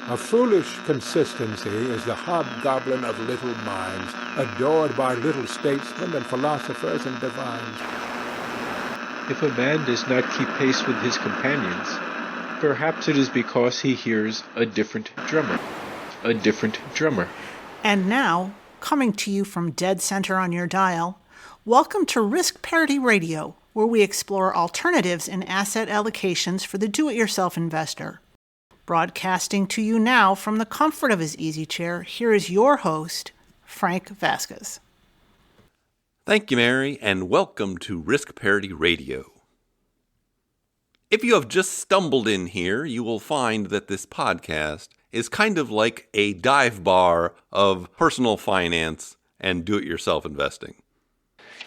A foolish consistency is the hobgoblin of little minds, adored by little statesmen and philosophers and divines. If a man does not keep pace with his companions, perhaps it is because he hears a different drummer. A different drummer. And now, coming to you from dead center on your dial, welcome to Risk Parity Radio, where we explore alternatives in asset allocations for the do-it-yourself investor. Broadcasting to you now from the comfort of his easy chair, here is your host, Frank Vasquez. Thank you, Mary, and welcome to Risk Parity Radio. If you have just stumbled in here, you will find that this podcast is kind of like a dive bar of personal finance and do-it-yourself investing.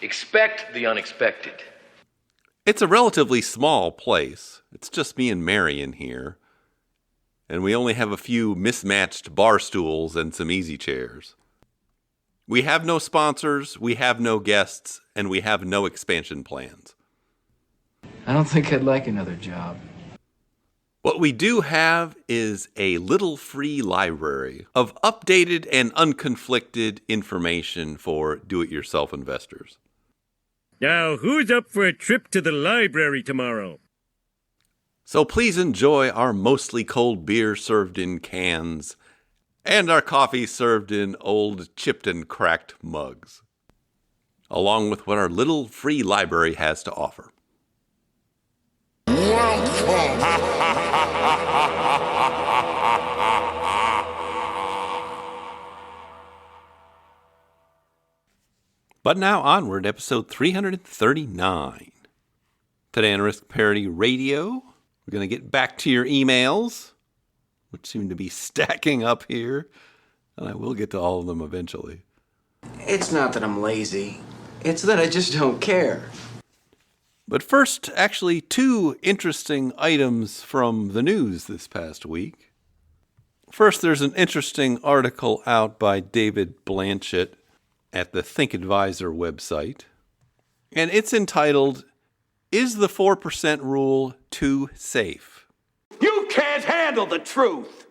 Expect the unexpected. It's a relatively small place. It's just me and Mary in here. And we only have a few mismatched bar stools and some easy chairs. We have no sponsors, we have no guests, and we have no expansion plans. I don't think I'd like another job. What we do have is a little free library of updated and unconflicted information for do-it-yourself investors. Now, who's up for a trip to the library tomorrow? So please enjoy our mostly cold beer served in cans and our coffee served in old chipped and cracked mugs, along with what our little free library has to offer. But now onward, episode 339. Today on Risk Parity Radio, we're going to get back to your emails, which seem to be stacking up here, and I will get to all of them eventually. It's not that I'm lazy. It's that I just don't care. But first, actually, two interesting items from the news this past week. First, there's an interesting article out by David Blanchett at the Think Advisor website, and it's entitled, "Is the 4% Rule Too Safe?" You can't handle the truth!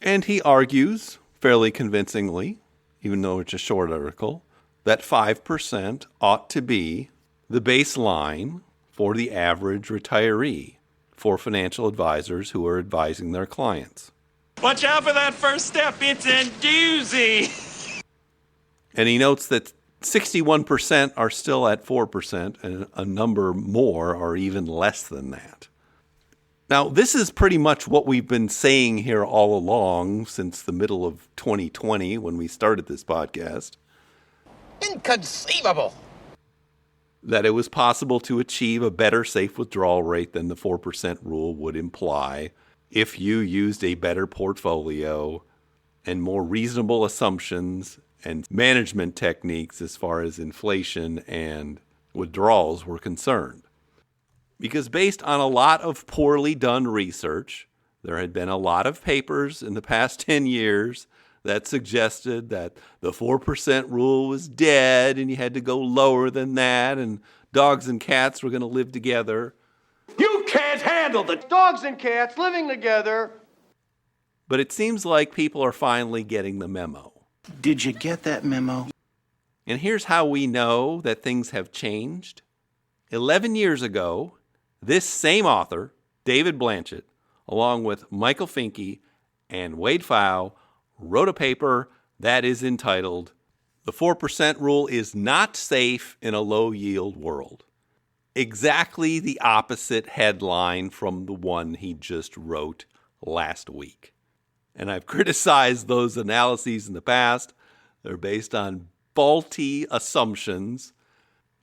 And he argues, fairly convincingly, even though it's a short article, that 5% ought to be the baseline for the average retiree for financial advisors who are advising their clients. Watch out for that first step, it's a doozy! And he notes that 61% are still at 4%, and a number more are even less than that. Now, this is pretty much what we've been saying here all along since the middle of 2020 when we started this podcast. Inconceivable! That it was possible to achieve a better safe withdrawal rate than the 4% rule would imply if you used a better portfolio and more reasonable assumptions and management techniques as far as inflation and withdrawals were concerned. Because based on a lot of poorly done research, there had been a lot of papers in the past 10 years that suggested that the 4% rule was dead and you had to go lower than that and dogs and cats were going to live together. You can't handle the dogs and cats living together! But it seems like people are finally getting the memo. Did you get that memo? And here's how we know that things have changed. 11 years ago, this same author, David Blanchett, along with Michael Finke and Wade Pfau, wrote a paper that is entitled, "The 4% Rule is Not Safe in a Low-Yield World." Exactly the opposite headline from the one he just wrote last week. And I've criticized those analyses in the past. They're based on faulty assumptions.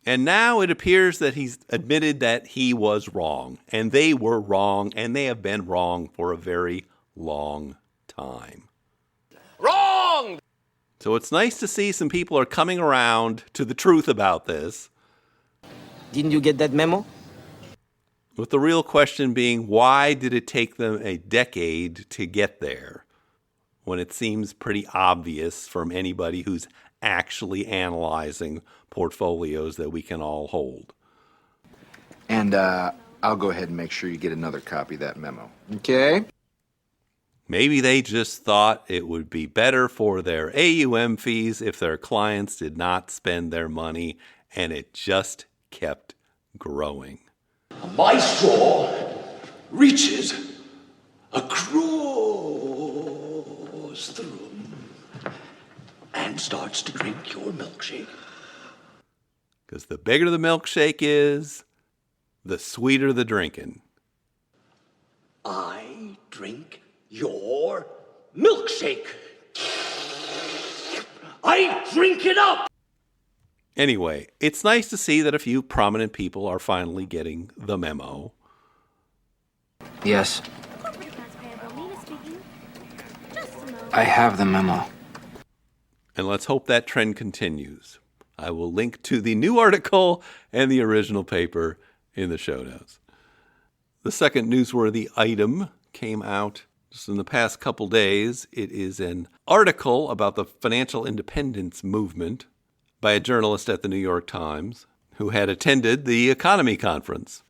And now it appears that he's admitted that he was wrong. And they were wrong, and they have been wrong for a very long time. Wrong! So it's nice to see some people are coming around to the truth about this. Didn't you get that memo? With the real question being, why did it take them a decade to get there? When it seems pretty obvious from anybody who's actually analyzing portfolios that we can all hold. And I'll go ahead and make sure you get another copy of that memo. Okay? Maybe they just thought it would be better for their AUM fees if their clients did not spend their money, and it just kept growing. My straw reaches across the room and starts to drink your milkshake. Because the bigger the milkshake is, the sweeter the drinking. I drink your milkshake. I drink it up. Anyway, it's nice to see that a few prominent people are finally getting the memo. Yes. I have the memo. And let's hope that trend continues. I will link to the new article and the original paper in the show notes. The second newsworthy item came out just in the past couple days. It is an article about the financial independence movement by a journalist at the New York Times who had attended the EconoMe conference.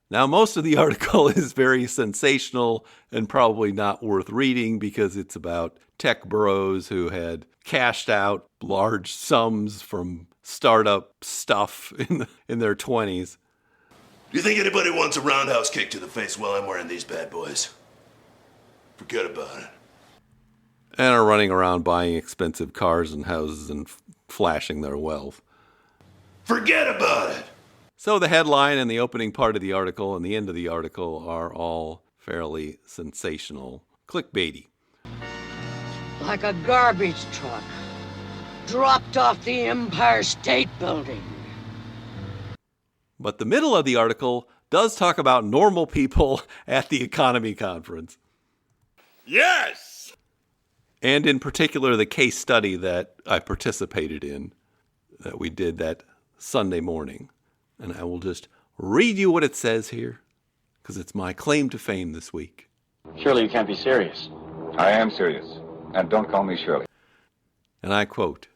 Now, most of the article is very sensational and probably not worth reading because it's about tech bros who had cashed out large sums from startup stuff in their 20s. Do you think anybody wants a roundhouse kick to the face while I'm wearing these bad boys? Forget about it. And are running around buying expensive cars and houses and flashing their wealth. Forget about it! So the headline and the opening part of the article and the end of the article are all fairly sensational, clickbaity. Like a garbage truck dropped off the Empire State Building. But the middle of the article does talk about normal people at the EconoMe conference. Yes! And in particular, the case study that I participated in, that we did that Sunday morning. And I will just read you what it says here, because it's my claim to fame this week. Surely you can't be serious. I am serious. And don't call me Shirley. And I quote,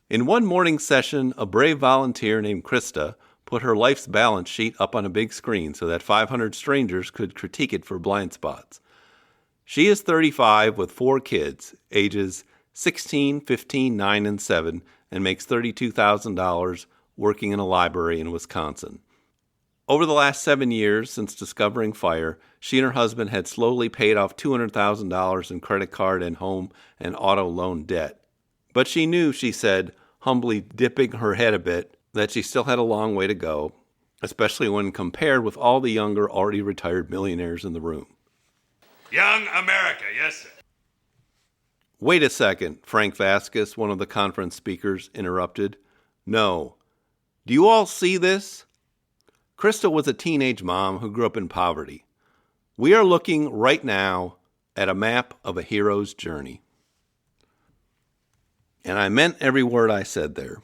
"In one morning session, a brave volunteer named Krista put her life's balance sheet up on a big screen so that 500 strangers could critique it for blind spots. She is 35 with 4 kids, ages 16, 15, 9, and 7, and makes $32,000 working in a library in Wisconsin. Over the last 7 years since discovering fire, she and her husband had slowly paid off $200,000 in credit card and home and auto loan debt. But she knew, she said, humbly dipping her head a bit, that she still had a long way to go, especially when compared with all the younger, already retired millionaires in the room." Young America, yes, sir. "Wait a second," Frank Vasquez, one of the conference speakers, interrupted. "No. Do you all see this? Krista was a teenage mom who grew up in poverty. We are looking right now at a map of a hero's journey." And I meant every word I said there.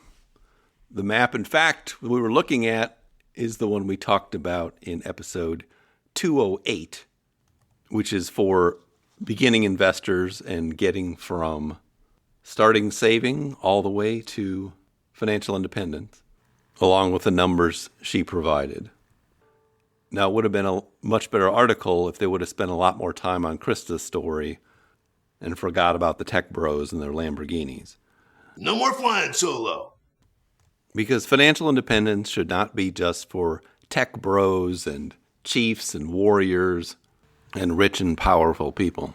The map, in fact, we were looking at is the one we talked about in episode 208, which is for beginning investors and getting from starting saving all the way to financial independence, along with the numbers she provided. Now, it would have been a much better article if they would have spent a lot more time on Krista's story and forgot about the tech bros and their Lamborghinis. No more flying solo. Because financial independence should not be just for tech bros and chiefs and warriors and rich and powerful people.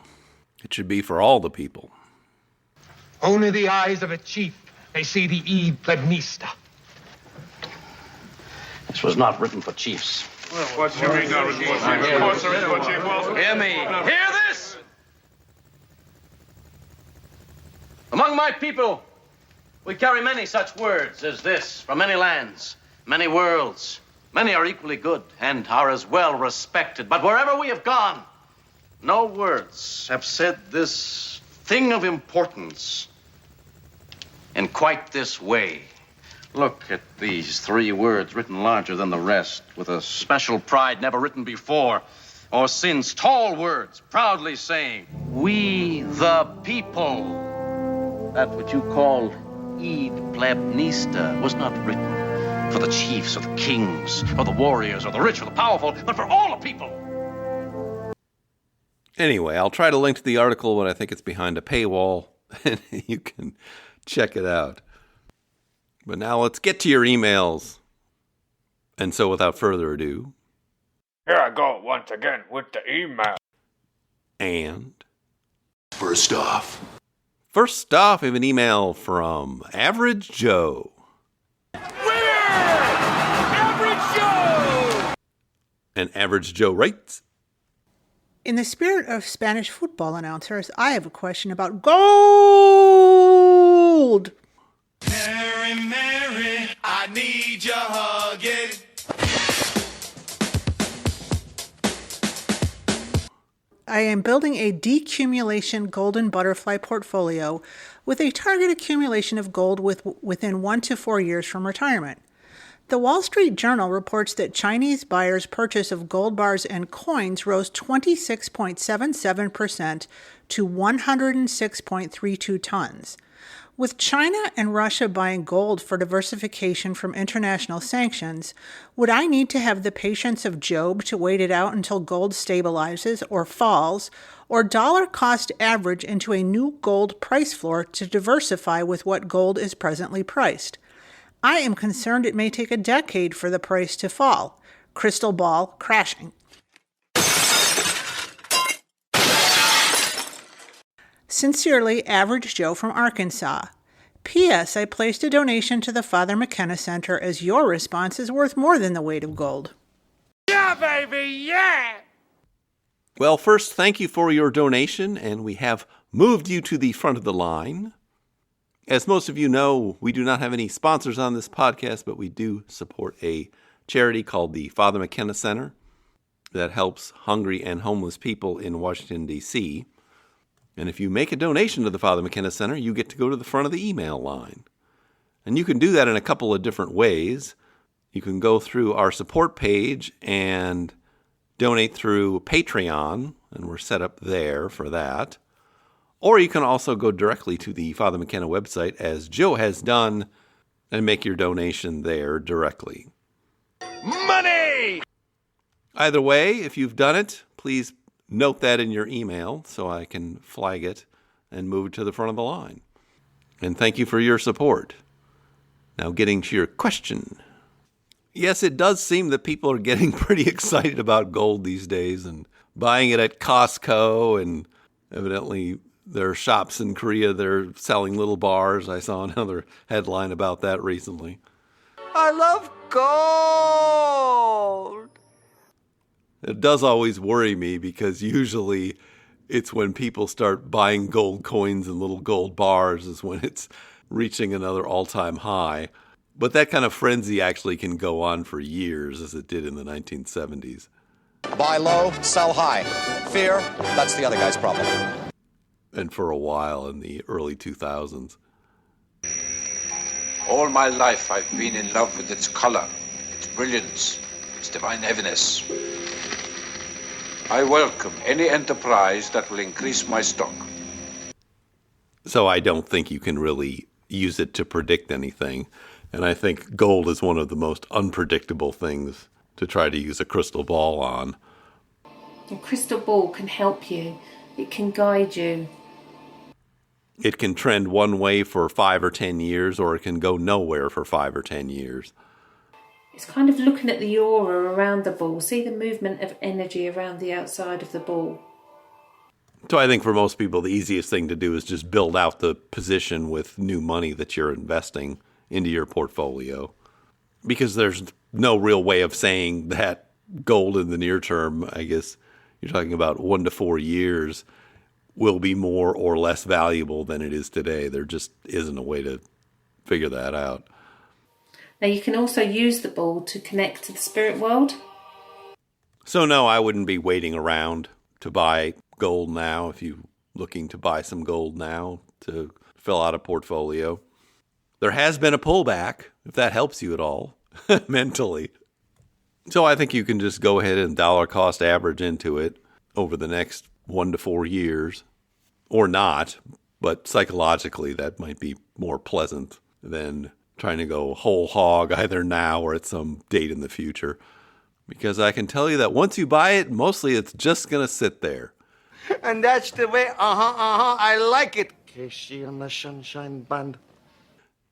It should be for all the people. Only the eyes of a chief may see the plebnista. This was not written for chiefs. What's your reason? Hear me. Hear this! Among my people, we carry many such words as this from many lands, many worlds. Many are equally good and are as well respected. But wherever we have gone, no words have said this thing of importance in quite this way. Look at these 3 words written larger than the rest, with a special pride never written before or since. Tall words, proudly saying, "We the people." That what you call plebnista was not written for the chiefs or the kings or the warriors or the rich or the powerful, but for all the people. Anyway, I'll try to link to the article when I think it's behind a paywall, and you can check it out. But now let's get to your emails. And so without further ado... Here I go once again with the email. And... First off, we have an email from Average Joe. Average Joe! And Average Joe writes... In the spirit of Spanish football announcers, I have a question about gold. Mary, Mary, I need your hugging. I am building a decumulation golden butterfly portfolio with a target accumulation of gold within 1 to 4 years from retirement. The Wall Street Journal reports that Chinese buyers' purchase of gold bars and coins rose 26.77% to 106.32 tons. With China and Russia buying gold for diversification from international sanctions, would I need to have the patience of Job to wait it out until gold stabilizes or falls, or dollar cost average into a new gold price floor to diversify with what gold is presently priced? I am concerned it may take a decade for the price to fall. Crystal ball crashing. Sincerely, Average Joe from Arkansas. P.S. I placed a donation to the Father McKenna Center as your response is worth more than the weight of gold. Yeah, baby, yeah! Well, first, thank you for your donation, and we have moved you to the front of the line. As most of you know, we do not have any sponsors on this podcast, but we do support a charity called the Father McKenna Center that helps hungry and homeless people in Washington, D.C., and if you make a donation to the Father McKenna Center, you get to go to the front of the email line. And you can do that in a couple of different ways. You can go through our support page and donate through Patreon, and we're set up there for that. Or you can also go directly to the Father McKenna website, as Joe has done, and make your donation there directly. Money! Either way, if you've done it, please note that in your email so I can flag it and move it to the front of the line. And thank you for your support. Now getting to your question. Yes, it does seem that people are getting pretty excited about gold these days and buying it at Costco, and evidently there are shops in Korea that are selling little bars. I saw another headline about that recently. I love gold. It does always worry me because usually it's when people start buying gold coins and little gold bars is when it's reaching another all-time high. But that kind of frenzy actually can go on for years, as it did in the 1970s. Buy low, sell high. Fear, that's the other guy's problem. And for a while in the early 2000s. All my life I've been in love with its color, its brilliance, its divine heaviness. I welcome any enterprise that will increase my stock. So I don't think you can really use it to predict anything. And I think gold is one of the most unpredictable things to try to use a crystal ball on. A crystal ball can help you. It can guide you. It can trend one way for 5 or 10 years, or it can go nowhere for 5 or 10 years. It's kind of looking at the aura around the ball. See the movement of energy around the outside of the ball. So I think for most people, the easiest thing to do is just build out the position with new money that you're investing into your portfolio. Because there's no real way of saying that gold in the near term, I guess you're talking about 1 to 4 years, will be more or less valuable than it is today. There just isn't a way to figure that out. Now you can also use the ball to connect to the spirit world. So no, I wouldn't be waiting around to buy gold now if you're looking to buy some gold now to fill out a portfolio. There has been a pullback, if that helps you at all, mentally. So I think you can just go ahead and dollar cost average into it over the next 1 to 4 years, or not, but psychologically that might be more pleasant than trying to go whole hog either now or at some date in the future. Because I can tell you that once you buy it, mostly it's just going to sit there. And that's the way, I like it. Casey and the Sunshine Band.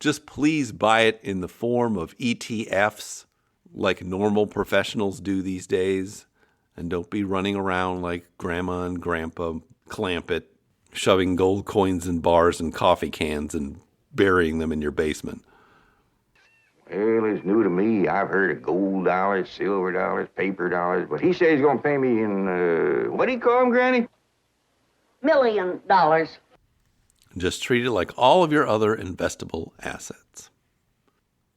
Just please buy it in the form of ETFs like normal professionals do these days. And don't be running around like Grandma and Grandpa Clampett, shoving gold coins in bars and coffee cans and burying them in your basement. Well, it's new to me. I've heard of gold dollars, silver dollars, paper dollars, but he says he's going to pay me in, what do you call them, Granny? $1 million. Just treat it like all of your other investable assets.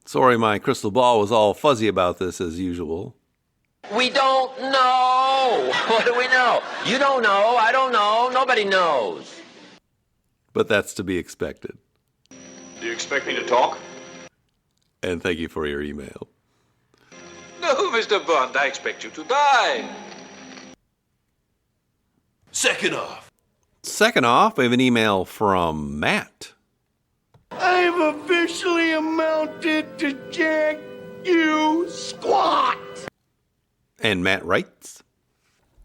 Sorry, my crystal ball was all fuzzy about this as usual. We don't know. What do we know? You don't know. I don't know. Nobody knows. But that's to be expected. Do you expect me to talk? And thank you for your email. No, Mr. Bond, I expect you to die. Second off, we have an email from Matt. I've officially amounted to jack you squat. And Matt writes,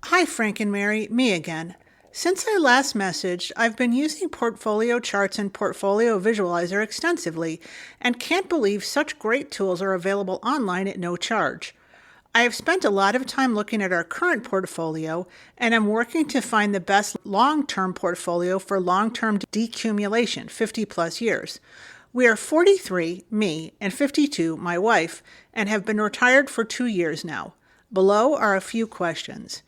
Hi, Frank and Mary, me again. Since I last messaged, I've been using portfolio charts and portfolio visualizer extensively and can't believe such great tools are available online at no charge. I have spent a lot of time looking at our current portfolio and am working to find the best long-term portfolio for long-term decumulation, 50 plus years. We are 43, me, and 52, my wife, and have been retired for 2 years now. Below are a few questions.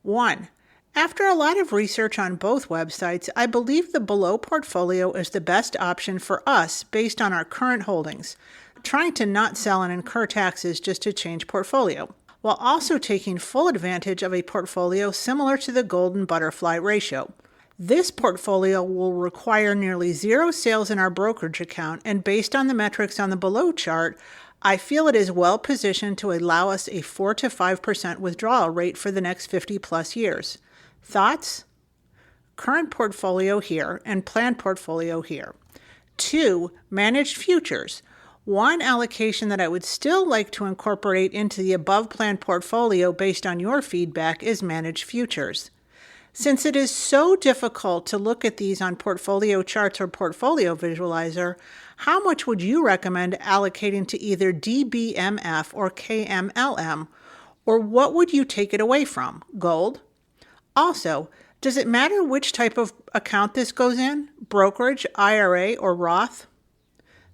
1. After a lot of research on both websites, I believe the below portfolio is the best option for us based on our current holdings, trying to not sell and incur taxes just to change portfolio, while also taking full advantage of a portfolio similar to the golden butterfly ratio. This portfolio will require nearly zero sales in our brokerage account, and based on the metrics on the below chart, I feel it is well positioned to allow us a 4 to 5% withdrawal rate for the next 50 plus years. Thoughts? Current portfolio here and planned portfolio here. 2, managed futures. One allocation that I would still like to incorporate into the above planned portfolio based on your feedback is managed futures. Since it is so difficult to look at these on portfolio charts or portfolio visualizer, how much would you recommend allocating to either DBMF or KMLM, or what would you take it away from? Gold? Also, does it matter which type of account this goes in? Brokerage, IRA, or Roth?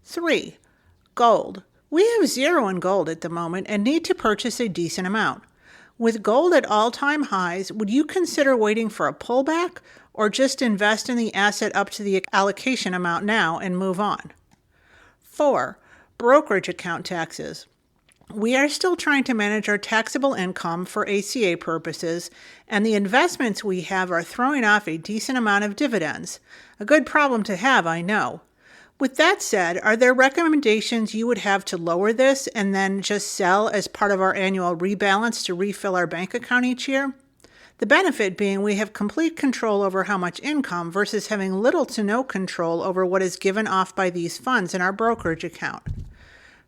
3. Gold. We have zero in gold at the moment and need to purchase a decent amount. With gold at all-time highs, would you consider waiting for a pullback or just invest in the asset up to the allocation amount now and move on? 4. Brokerage account taxes. We are still trying to manage our taxable income for ACA purposes, and the investments we have are throwing off a decent amount of dividends. A good problem to have, I know. With that said, are there recommendations you would have to lower this and then just sell as part of our annual rebalance to refill our bank account each year? The benefit being we have complete control over how much income versus having little to no control over what is given off by these funds in our brokerage account.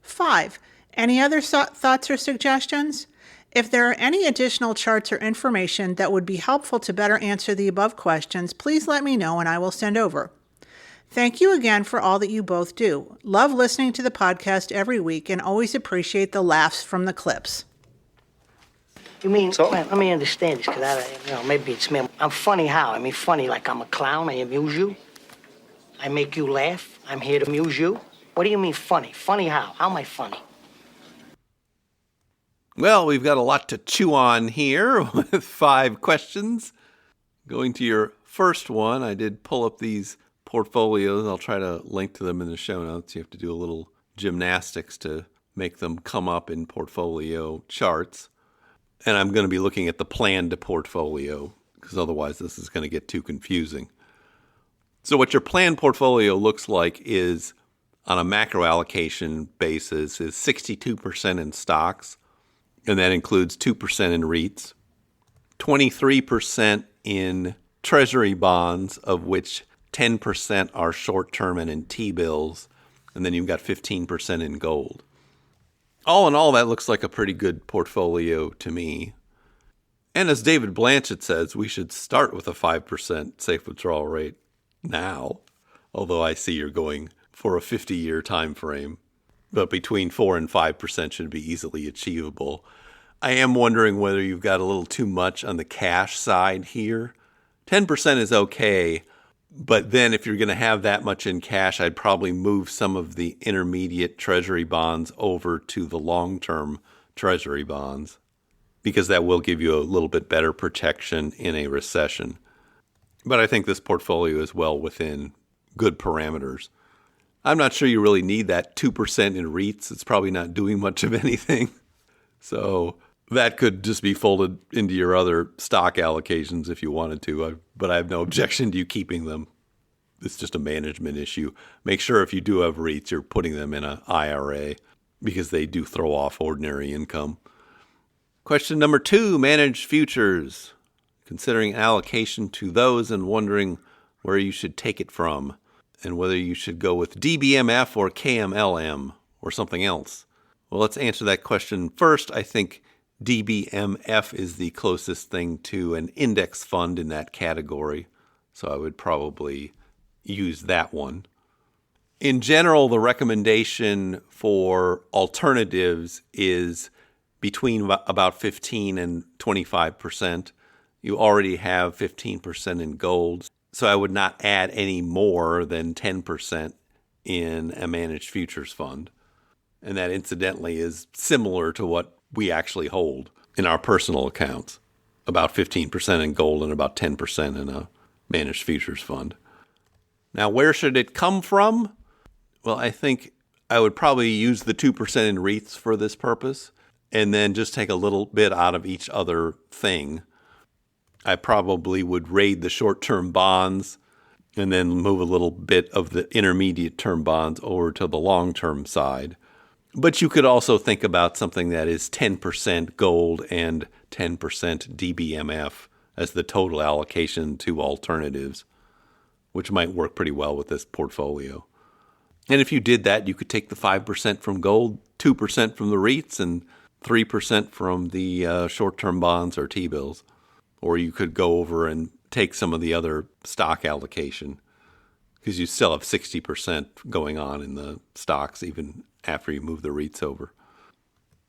5. Any other thoughts or suggestions? If there are any additional charts or information that would be helpful to better answer the above questions, please let me know and I will send over. Thank you again for all that you both do. Love listening to the podcast every week and always appreciate the laughs from the clips. You mean, so? Let me understand this, because maybe it's me. I'm funny how? I mean, funny like I'm a clown, I amuse you? I make you laugh, I'm here to amuse you? What do you mean funny? Funny how? How am I funny? Well, we've got a lot to chew on here with 5 questions. Going to your first one, I did pull up these portfolios. I'll try to link to them in the show notes. You have to do a little gymnastics to make them come up in portfolio charts. And I'm going to be looking at the planned portfolio because otherwise this is going to get too confusing. So what your planned portfolio looks like is, on a macro allocation basis, is 62% in stocks, and that includes 2% in REITs, 23% in treasury bonds, of which 10% are short-term and in T-bills, and then you've got 15% in gold. All in all, that looks like a pretty good portfolio to me. And as David Blanchett says, we should start with a 5% safe withdrawal rate now, although I see you're going for a 50-year time frame. But between 4 and 5% should be easily achievable. I am wondering whether you've got a little too much on the cash side here. 10% is okay, but then if you're going to have that much in cash, I'd probably move some of the intermediate treasury bonds over to the long-term treasury bonds, because that will give you a little bit better protection in a recession. But I think this portfolio is well within good parameters. I'm not sure you really need that 2% in REITs. It's probably not doing much of anything. So that could just be folded into your other stock allocations if you wanted to, but I have no objection to you keeping them. It's just a management issue. Make sure if you do have REITs, you're putting them in an IRA because they do throw off ordinary income. Question number 2, managed futures. Considering allocation to those and wondering where you should take it from and whether you should go with DBMF or KMLM or something else. Well, let's answer that question first. I think DBMF is the closest thing to an index fund in that category, so I would probably use that one. In general, the recommendation for alternatives is between about 15 and 25%. You already have 15% in gold, so I would not add any more than 10% in a managed futures fund. And that, incidentally, is similar to what we actually hold in our personal accounts. About 15% in gold and about 10% in a managed futures fund. Now, where should it come from? Well, I think I would probably use the 2% in REITs for this purpose and then just take a little bit out of each other thing. I probably would raid the short-term bonds and then move a little bit of the intermediate-term bonds over to the long-term side. But you could also think about something that is 10% gold and 10% DBMF as the total allocation to alternatives, which might work pretty well with this portfolio. And if you did that, you could take the 5% from gold, 2% from the REITs, and 3% from the short-term bonds or T-bills. Or you could go over and take some of the other stock allocation, because you still have 60% going on in the stocks even after you move the REITs over.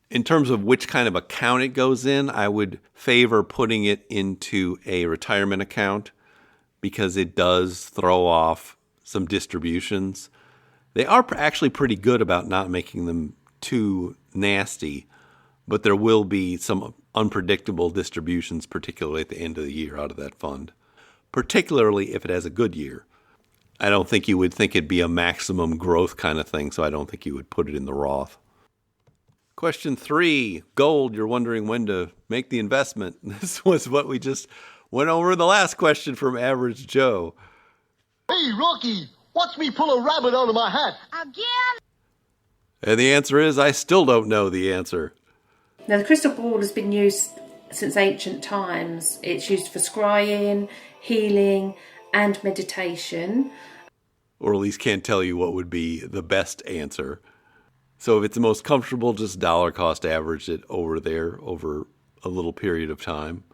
In terms of which kind of account it goes in, I would favor putting it into a retirement account because it does throw off some distributions. They are actually pretty good about not making them too nasty, but there will be some unpredictable distributions, particularly at the end of the year out of that fund, particularly if it has a good year. I don't think you would think it'd be a maximum growth kind of thing, so I don't think you would put it in the Roth. Question 3, gold. You're wondering when to make the investment. This was what we just went over in the last question from Average Joe. Hey, Rocky, watch me pull a rabbit out of my hat. Again? And the answer is, I still don't know the answer. Now, the crystal ball has been used since ancient times. It's used for scrying, healing, and meditation. Or at least can't tell you what would be the best answer. So if it's the most comfortable, just dollar cost average it over there over a little period of time.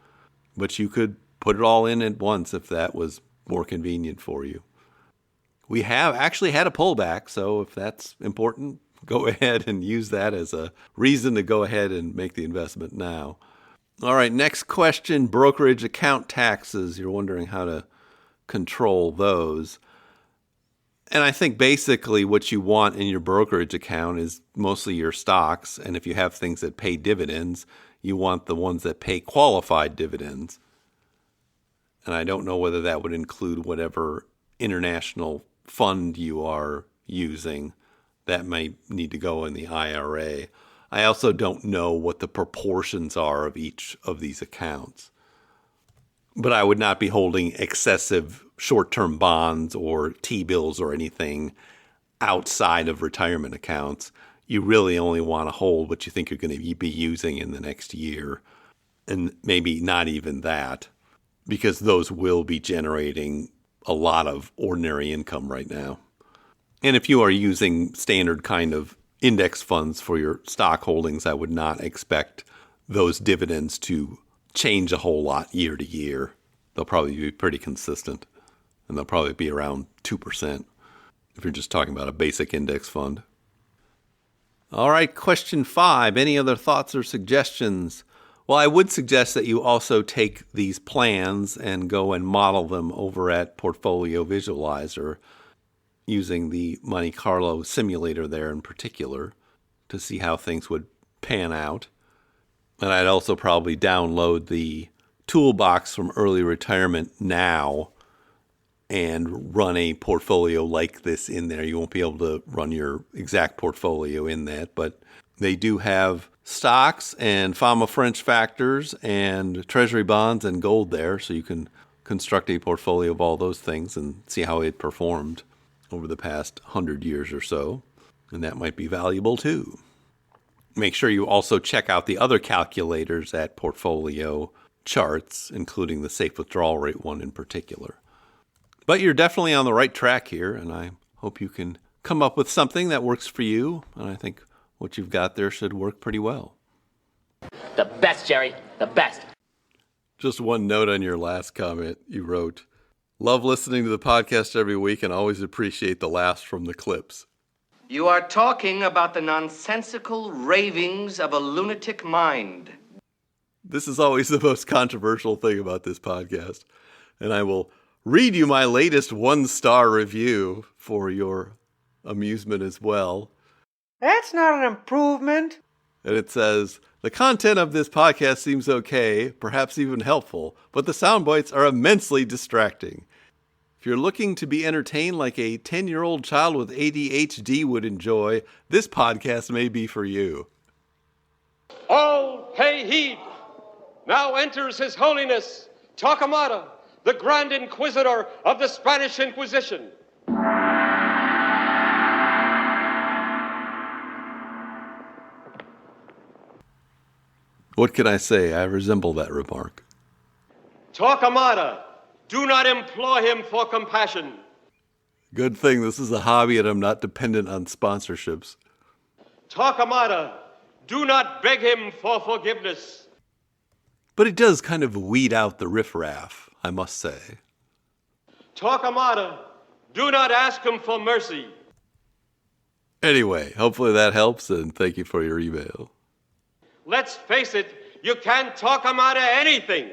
But you could put it all in at once if that was more convenient for you. We have actually had a pullback, so if that's important, go ahead and use that as a reason to go ahead and make the investment now. All right, next question, brokerage account taxes. You're wondering how to control those. And I think basically what you want in your brokerage account is mostly your stocks. And if you have things that pay dividends, you want the ones that pay qualified dividends. And I don't know whether that would include whatever international fund you are using. That may need to go in the IRA. I also don't know what the proportions are of each of these accounts. But I would not be holding excessive short-term bonds or T-bills or anything outside of retirement accounts. You really only want to hold what you think you're going to be using in the next year, and maybe not even that, because those will be generating a lot of ordinary income right now. And if you are using standard kind of index funds for your stock holdings, I would not expect those dividends to change a whole lot year to year. They'll probably be pretty consistent, and they'll probably be around 2% if you're just talking about a basic index fund. All right, question 5. Any other thoughts or suggestions? Well, I would suggest that you also take these plans and go and model them over at Portfolio Visualizer using the Monte Carlo simulator there in particular to see how things would pan out. And I'd also probably download the toolbox from Early Retirement Now and run a portfolio like this in there. You won't be able to run your exact portfolio in that, but they do have stocks and FAMA French factors and treasury bonds and gold there, so you can construct a portfolio of all those things and see how it performed over the past 100 years or so, and that might be valuable too. Make sure you also check out the other calculators at Portfolio Charts, including the safe withdrawal rate one in particular. But you're definitely on the right track here, and I hope you can come up with something that works for you, and I think what you've got there should work pretty well. The best, Jerry. The best. Just one note on your last comment. You wrote, "Love listening to the podcast every week and always appreciate the laughs from the clips." You are talking about the nonsensical ravings of a lunatic mind. This is always the most controversial thing about this podcast, and I will read you my latest 1-star review for your amusement as well. That's not an improvement. And it says, "The content of this podcast seems okay, perhaps even helpful, but the sound bites are immensely distracting. If you're looking to be entertained like a 10-year-old child with ADHD would enjoy, this podcast may be for you." All pay heed. Now enters His Holiness Torquemada, the Grand Inquisitor of the Spanish Inquisition. What can I say? I resemble that remark. Torquemada, do not implore him for compassion. Good thing this is a hobby and I'm not dependent on sponsorships. Torquemada, do not beg him for forgiveness. But it does kind of weed out the riffraff, I must say. Torquemada, do not ask him for mercy. Anyway, hopefully that helps, and thank you for your email. Let's face it, you can't talk him out of anything.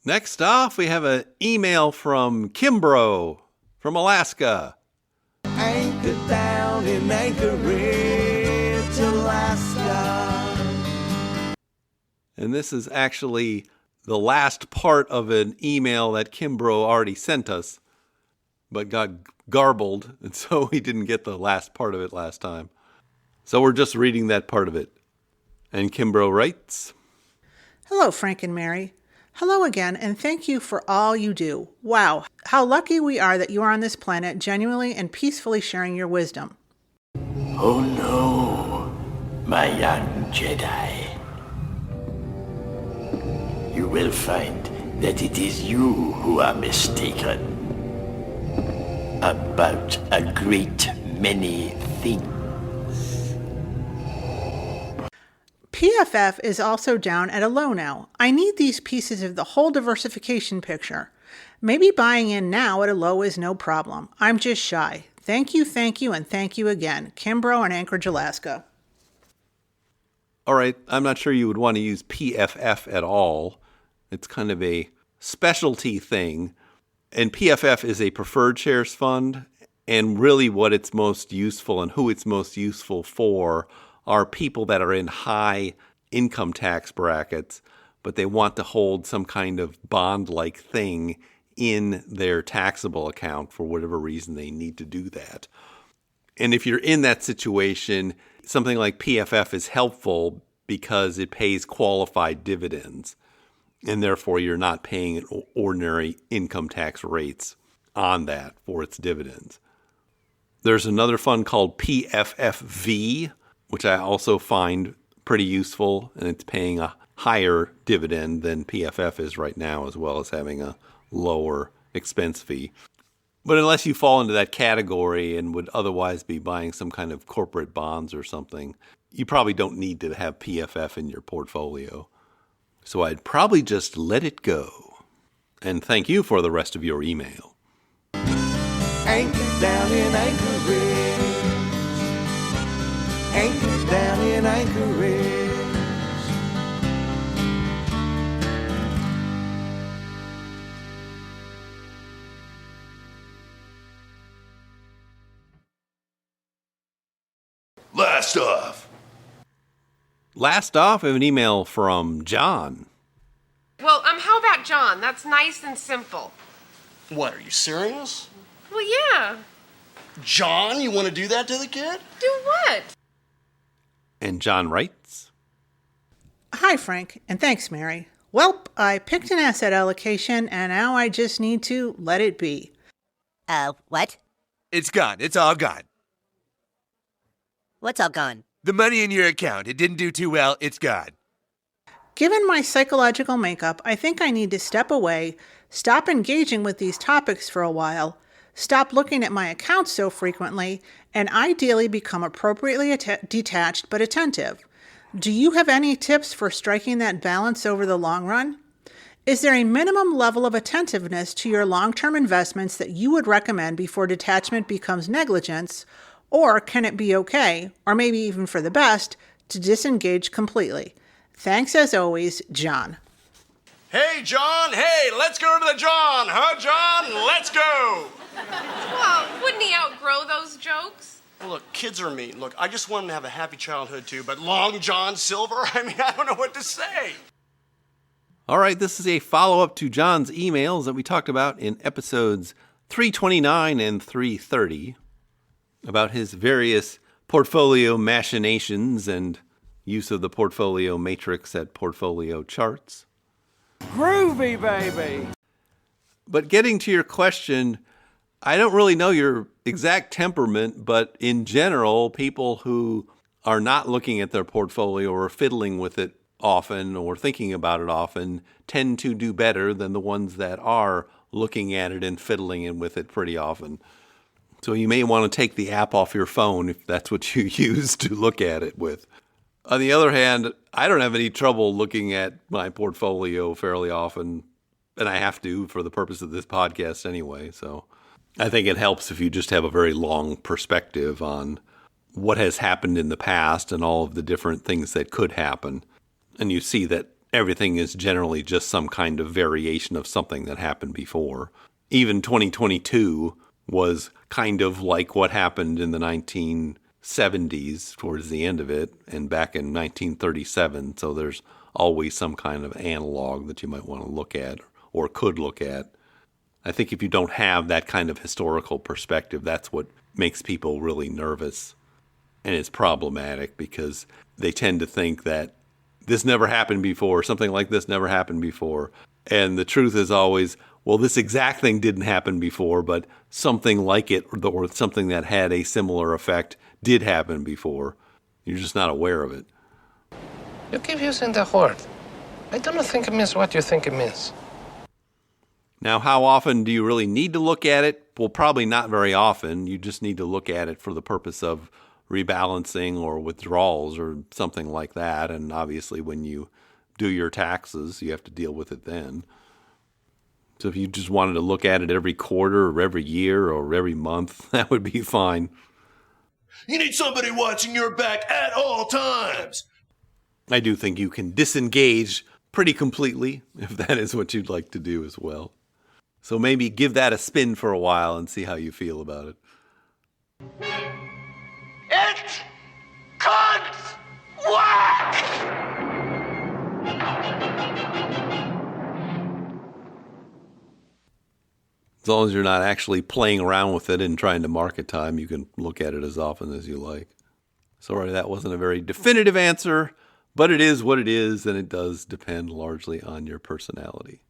Next off, we have an email from Kimbrough from Alaska. Anchor down in Anchorage, Alaska. And this is actually the last part of an email that Kimbrough already sent us, but got garbled, and so we didn't get the last part of it last time. So we're just reading that part of it. And Kimbrough writes, "Hello, Frank and Mary. Hello again, and thank you for all you do. Wow, how lucky we are that you are on this planet genuinely and peacefully sharing your wisdom." Oh no, my young Jedi. You will find that it is you who are mistaken about a great many things. PFF is also down at a low now. I need these pieces of the whole diversification picture. Maybe buying in now at a low is no problem. I'm just shy. Thank you, and thank you again. Kimbrough in Anchorage, Alaska. All right, I'm not sure you would want to use PFF at all. It's kind of a specialty thing. And PFF is a preferred shares fund. And really what it's most useful and who it's most useful for are people that are in high income tax brackets, but they want to hold some kind of bond-like thing in their taxable account for whatever reason they need to do that. And if you're in that situation, something like PFF is helpful because it pays qualified dividends, and therefore you're not paying ordinary income tax rates on that for its dividends. There's another fund called PFFV, which I also find pretty useful, and it's paying a higher dividend than PFF is right now, as well as having a lower expense fee. But unless you fall into that category and would otherwise be buying some kind of corporate bonds or something, you probably don't need to have PFF in your portfolio. So I'd probably just let it go. And thank you for the rest of your email. Anchor down in Anchorage. Anchor down in Anchorage. Last off. Last off, I have an email from John. Well, how about John? That's nice and simple. What, are you serious? Well, yeah. John, you want to do that to the kid? Do what? And John writes, Hi, Frank, and thanks, Mary. Welp, I picked an asset allocation, and now I just need to let it be. What? It's gone. It's all gone. What's all gone? The money in your account. It didn't do too well. It's gone. Given my psychological makeup, I think I need to step away, stop engaging with these topics for a while, stop looking at my accounts so frequently, and ideally become appropriately detached but attentive. Do you have any tips for striking that balance over the long run? Is there a minimum level of attentiveness to your long-term investments that you would recommend before detachment becomes negligence, or can it be okay, or maybe even for the best, to disengage completely? Thanks as always, John. Hey, John. Hey, let's go to the John. Huh, John? Let's go. Well, wouldn't he outgrow those jokes? Well, look, kids are mean. Look, I just want him to have a happy childhood, too. But Long John Silver? I mean, I don't know what to say. All right, this is a follow-up to John's emails that we talked about in episodes 329 and 330 about his various portfolio machinations and use of the portfolio matrix at portfolio charts. Groovy, baby! But getting to your question, I don't really know your exact temperament, but in general, people who are not looking at their portfolio or fiddling with it often or thinking about it often tend to do better than the ones that are looking at it and fiddling with it pretty often. So you may want to take the app off your phone if that's what you use to look at it with. On the other hand, I don't have any trouble looking at my portfolio fairly often, and I have to for the purpose of this podcast anyway. So I think it helps if you just have a very long perspective on what has happened in the past and all of the different things that could happen. And you see that everything is generally just some kind of variation of something that happened before. Even 2022 was kind of like what happened in the 1970s towards the end of it and back in 1937. So there's always some kind of analog that you might want to look at or could look at. I think if you don't have that kind of historical perspective, that's what makes people really nervous. And it's problematic because they tend to think that this never happened before, something like this never happened before. And the truth is always, well, this exact thing didn't happen before, but something like it or something that had a similar effect did happen before. You're just not aware of it. You keep using the word. I don't think it means what you think it means. Now, how often do you really need to look at it? Well, probably not very often. You just need to look at it for the purpose of rebalancing or withdrawals or something like that. And obviously, when you do your taxes, you have to deal with it then. So if you just wanted to look at it every quarter or every year or every month, that would be fine. You need somebody watching your back at all times. I do think you can disengage pretty completely if that is what you'd like to do as well. So maybe give that a spin for a while and see how you feel about it. It can't work! As long as you're not actually playing around with it and trying to market time, you can look at it as often as you like. Sorry, that wasn't a very definitive answer, but it is what it is, and it does depend largely on your personality.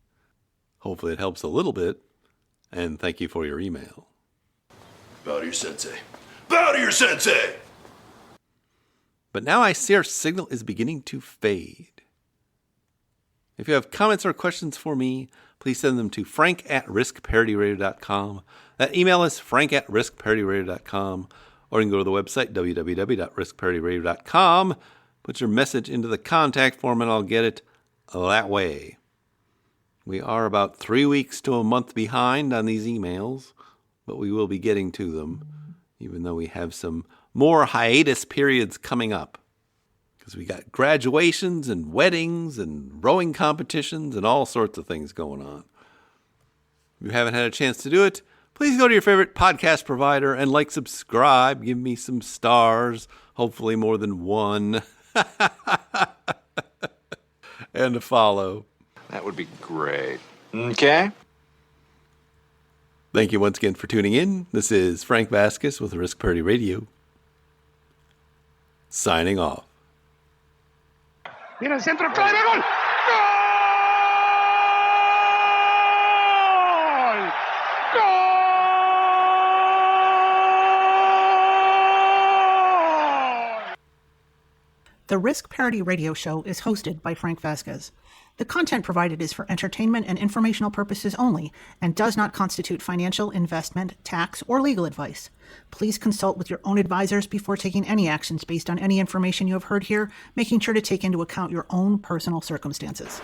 Hopefully it helps a little bit, and thank you for your email. Bow to your sensei. Bow to your sensei! But now I see our signal is beginning to fade. If you have comments or questions for me, please send them to frank@riskparityradio.com. That email is frank@riskparityradio.com. Or you can go to the website, www.riskparityradio.com. Put your message into the contact form and I'll get it. that way. We are about 3 weeks to a month behind on these emails, but we will be getting to them, even though we have some more hiatus periods coming up. Because we got graduations and weddings and rowing competitions and all sorts of things going on. If you haven't had a chance to do it, please go to your favorite podcast provider and subscribe. Give me some stars, hopefully more than one. And a follow. That would be great. Okay. Thank you once again for tuning in. This is Frank Vasquez with Risk Parity Radio. Signing off. Mira el centro, clave, gol. The Risk Parity Radio Show is hosted by Frank Vasquez. The content provided is for entertainment and informational purposes only and does not constitute financial, investment, tax, or legal advice. Please consult with your own advisors before taking any actions based on any information you have heard here, making sure to take into account your own personal circumstances.